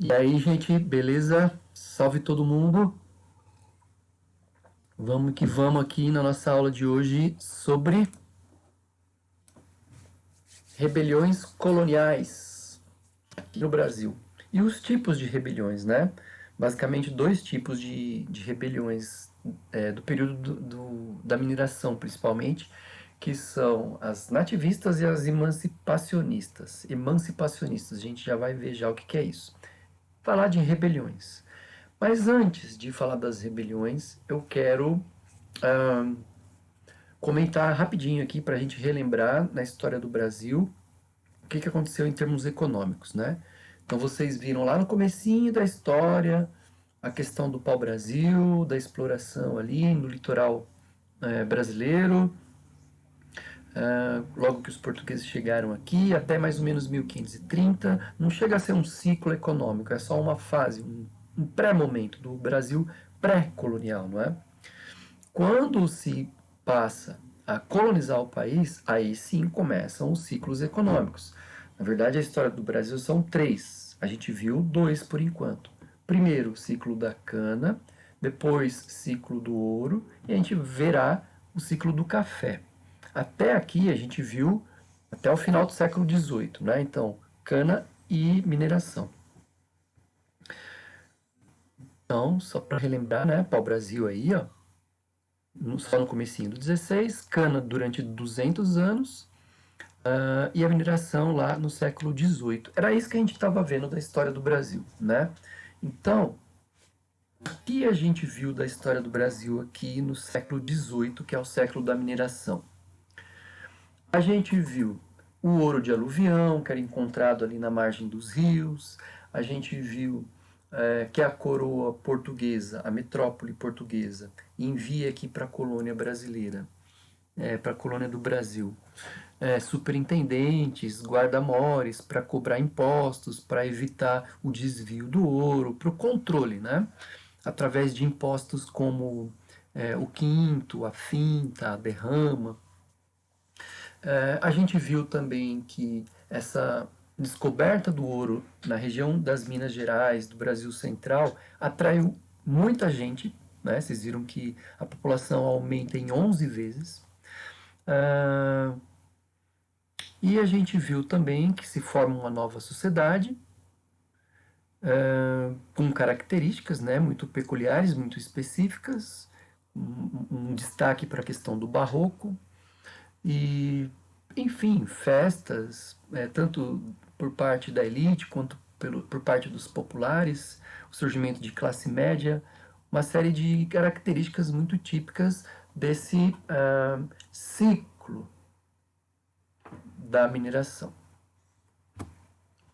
E aí, gente, beleza? Salve todo mundo. Vamos que vamos aqui na nossa aula de hoje sobre rebeliões coloniais aqui no Brasil. E os tipos de rebeliões, né? Basicamente, dois tipos de rebeliões do período da mineração, principalmente, que são as nativistas e as emancipacionistas. Emancipacionistas, a gente já vai ver já o que é isso. Falar de rebeliões. Mas antes de falar das rebeliões, eu quero ah, comentar rapidinho aqui para a gente relembrar na história do Brasil o que aconteceu em termos econômicos, né? Então vocês viram lá no comecinho da história a questão do pau-brasil, da exploração ali no litoral brasileiro, logo que os portugueses chegaram aqui, até mais ou menos 1530, não chega a ser um ciclo econômico, é só uma fase, um pré-momento do Brasil pré-colonial, não é? Quando se passa a colonizar o país, aí sim começam os ciclos econômicos. Na verdade, a história do Brasil são três. A gente viu dois por enquanto. Primeiro, ciclo da cana, depois, ciclo do ouro, e a gente verá o ciclo do café. Até aqui a gente viu até o final do século XVIII, né? Então, cana e mineração. Então, só para relembrar, né? Pau-Brasil aí, ó, só no comecinho do 16, cana durante 200 anos e a mineração lá no século 18. Era isso que a gente estava vendo da história do Brasil, né? Então, o que a gente viu da história do Brasil aqui no século 18, que é o século da mineração? A gente viu o ouro de aluvião, que era encontrado ali na margem dos rios. A gente viu que a coroa portuguesa, a metrópole portuguesa, envia aqui para a colônia brasileira, para a colônia do Brasil, superintendentes, guarda-mores para cobrar impostos, para evitar o desvio do ouro, para o controle, né? Através de impostos como o quinto, a finta, a derrama. A gente viu também que essa descoberta do ouro na região das Minas Gerais, do Brasil Central, atraiu muita gente, né? Vocês viram que a população aumenta em 11 vezes. E a gente viu também que se forma uma nova sociedade, com características, né, muito peculiares, muito específicas, um destaque para a questão do barroco e, enfim, festas, tanto por parte da elite quanto por parte dos populares, o surgimento de classe média, uma série de características muito típicas desse ciclo da mineração.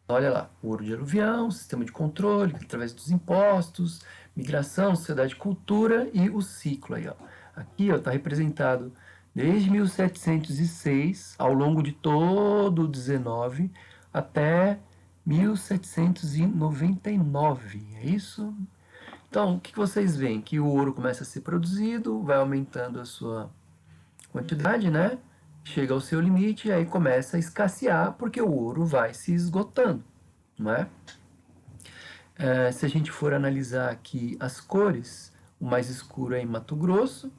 Olha lá, o ouro de aluvião, sistema de controle através dos impostos, migração, sociedade de cultura e o ciclo aí, ó. Aqui, ó, está representado desde 1706, ao longo de todo o 19, até 1799, é isso? Então, o que vocês veem? Que o ouro começa a ser produzido, vai aumentando a sua quantidade, né? Chega ao seu limite e aí começa a escassear porque o ouro vai se esgotando, não é? Se a gente for analisar aqui as cores, o mais escuro é em Mato Grosso,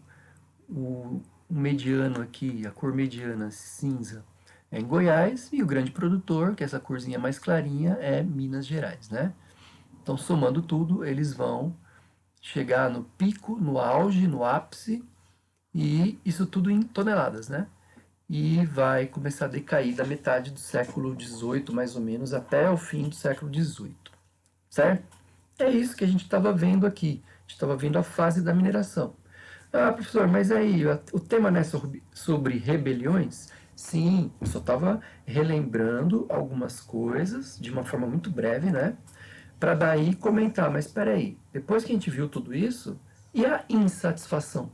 o mediano aqui, a cor mediana cinza, é em Goiás, e o grande produtor, que é essa corzinha mais clarinha, é Minas Gerais, né? Então, somando tudo, eles vão chegar no pico, no auge, no ápice, e isso tudo em toneladas, né? E vai começar a decair da metade do século XVIII, mais ou menos, até o fim do século XVIII, certo? É isso que a gente estava vendo aqui. A gente estava vendo a fase da mineração. Ah, professor, mas aí o tema não é sobre rebeliões? Sim, eu só estava relembrando algumas coisas de uma forma muito breve, né? Para daí comentar, mas espera aí, depois que a gente viu tudo isso, e a insatisfação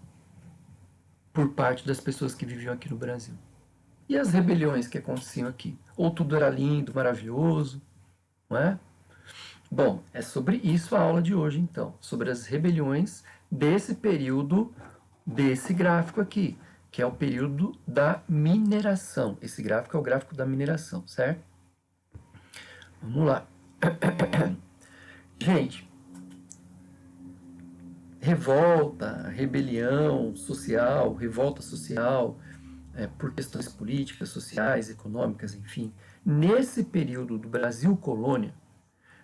por parte das pessoas que viviam aqui no Brasil? E as rebeliões que aconteciam aqui? Ou tudo era lindo, maravilhoso, não é? Bom, é sobre isso a aula de hoje, então, sobre as rebeliões desse período, desse gráfico aqui, que é o período da mineração. Esse gráfico é o gráfico da mineração, certo? Vamos lá. Gente, revolta, rebelião social, revolta social, por questões políticas, sociais, econômicas, enfim. Nesse período do Brasil colônia,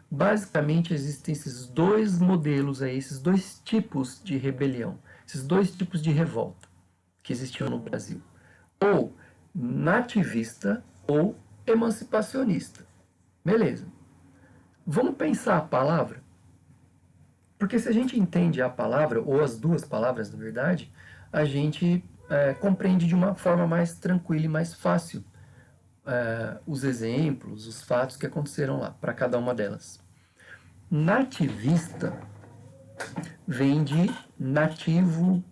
basicamente existem esses dois modelos aí, esses dois tipos de rebelião, esses dois tipos de revolta que existiam no Brasil. Ou nativista ou emancipacionista. Beleza. Vamos pensar a palavra? Porque se a gente entende a palavra, ou as duas palavras, na verdade, a gente compreende de uma forma mais tranquila e mais fácil os exemplos, os fatos que aconteceram lá, para cada uma delas. Nativista vem de nativo,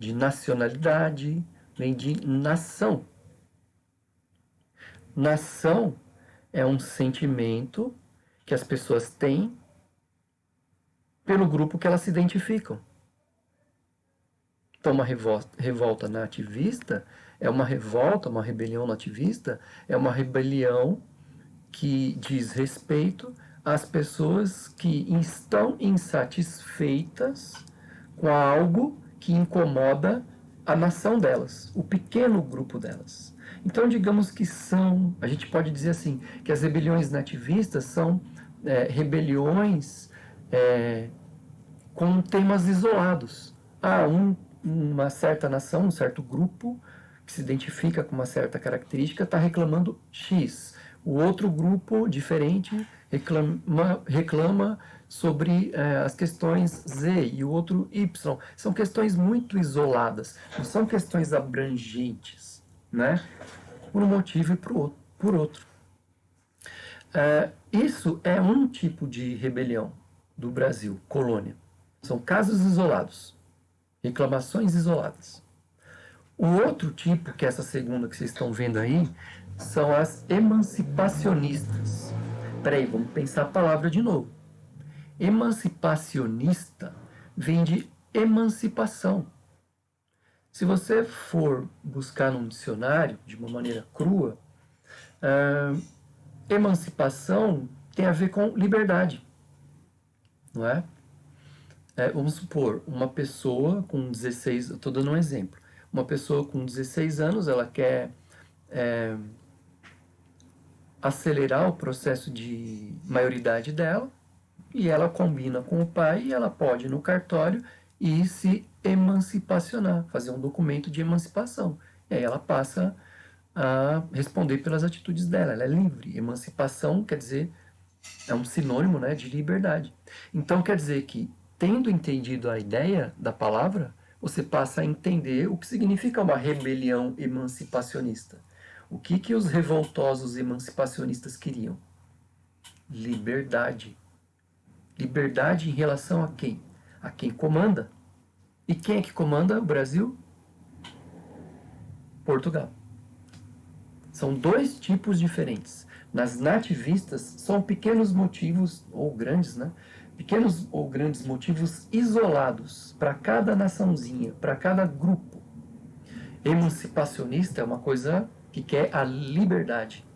de nacionalidade, vem de nação. Nação é um sentimento que as pessoas têm pelo grupo que elas se identificam. Então, uma revolta nativista é uma revolta, uma rebelião nativista, é uma rebelião que diz respeito às pessoas que estão insatisfeitas com algo que incomoda a nação delas, o pequeno grupo delas. Então, digamos que a gente pode dizer assim, que as rebeliões nativistas são rebeliões com temas isolados. Uma certa nação, um certo grupo que se identifica com uma certa característica está reclamando X. O outro grupo diferente reclama sobre as questões Z e o outro Y. São questões muito isoladas, não são questões abrangentes, né? Por um motivo e por outro. Isso é um tipo de rebelião do Brasil, colônia. São casos isolados, reclamações isoladas. O outro tipo, que é essa segunda que vocês estão vendo aí, são as emancipacionistas. Peraí, vamos pensar a palavra de novo. Emancipacionista vem de emancipação. Se você for buscar num dicionário, de uma maneira crua, emancipação tem a ver com liberdade, não é? Vamos supor, uma pessoa com 16, eu estou dando um exemplo, uma pessoa com 16 anos, ela quer acelerar o processo de maioridade dela, e ela combina com o pai e ela pode ir no cartório e se emancipacionar, fazer um documento de emancipação. E aí ela passa a responder pelas atitudes dela, ela é livre. Emancipação quer dizer, é um sinônimo, né, de liberdade. Então quer dizer que, tendo entendido a ideia da palavra, você passa a entender o que significa uma rebelião emancipacionista. O que os revoltosos emancipacionistas queriam? Liberdade. Liberdade em relação a quem? A quem comanda. E quem é que comanda o Brasil? Portugal. São dois tipos diferentes. Nas nativistas, são pequenos motivos, ou grandes, né? Pequenos ou grandes motivos isolados para cada naçãozinha, para cada grupo. Emancipacionista é uma coisa que quer a liberdade.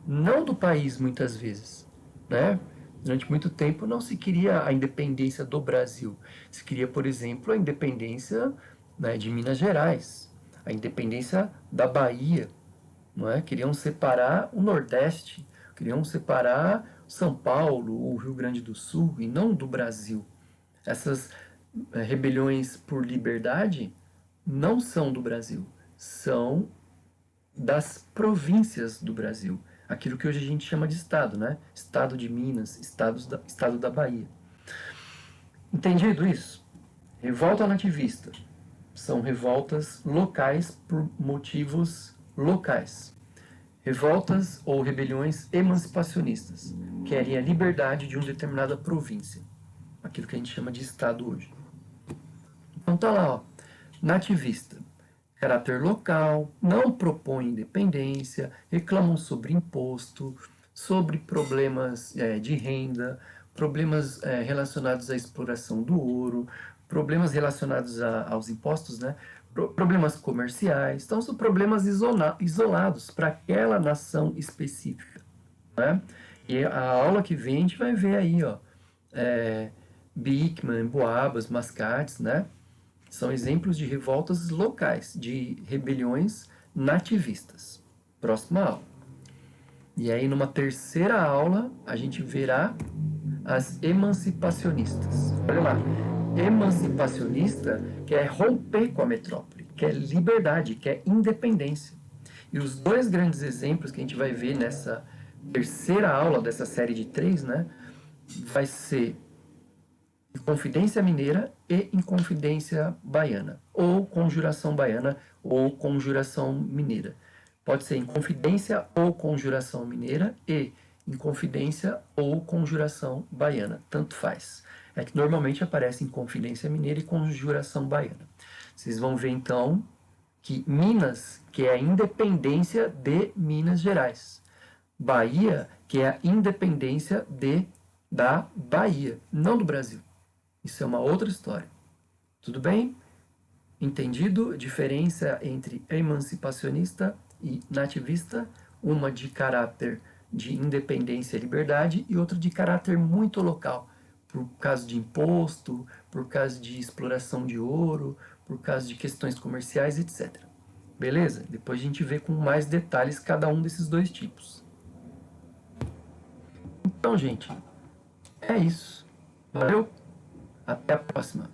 Não do país, muitas vezes, né? Durante muito tempo não se queria a independência do Brasil. Se queria, por exemplo, a independência, né, de Minas Gerais, a independência da Bahia, não é? Queriam separar o Nordeste, queriam separar São Paulo, o Rio Grande do Sul, e não do Brasil. Essas rebeliões por liberdade não são do Brasil, são das províncias do Brasil. Aquilo que hoje a gente chama de estado, né? Estado de Minas, estado da Bahia. Entendido isso? Revolta nativista. São revoltas locais por motivos locais. Revoltas ou rebeliões emancipacionistas. Querem a liberdade de uma determinada província. Aquilo que a gente chama de estado hoje. Então tá lá, ó. Nativista. Caráter local, não propõem independência, reclamam sobre imposto, sobre problemas de renda, problemas relacionados à exploração do ouro, problemas relacionados aos impostos, né? Problemas comerciais. Então, são problemas isolados para aquela nação específica, né? E a aula que vem a gente vai ver aí, ó, Beekman, Boabas, Mascates, né? São exemplos de revoltas locais, de rebeliões nativistas. Próxima aula. E aí, numa terceira aula, a gente verá as emancipacionistas. Olha lá, emancipacionista quer romper com a metrópole, quer liberdade, quer independência. E os dois grandes exemplos que a gente vai ver nessa terceira aula dessa série de 3, né, vai ser Inconfidência Mineira e Inconfidência Baiana, ou Conjuração Baiana ou Conjuração Mineira. Pode ser Inconfidência ou Conjuração Mineira e Inconfidência ou Conjuração Baiana, tanto faz. É que normalmente aparece Inconfidência Mineira e Conjuração Baiana. Vocês vão ver então que Minas, que é a independência de Minas Gerais. Bahia, que é a independência da Bahia, não do Brasil. Isso é uma outra história. Tudo bem? Entendido? Diferença entre emancipacionista e nativista, uma de caráter de independência e liberdade e outra de caráter muito local, por causa de imposto, por causa de exploração de ouro, por causa de questões comerciais, etc. Beleza? Depois a gente vê com mais detalhes cada um desses dois tipos. Então, gente, é isso. Valeu? Até a próxima.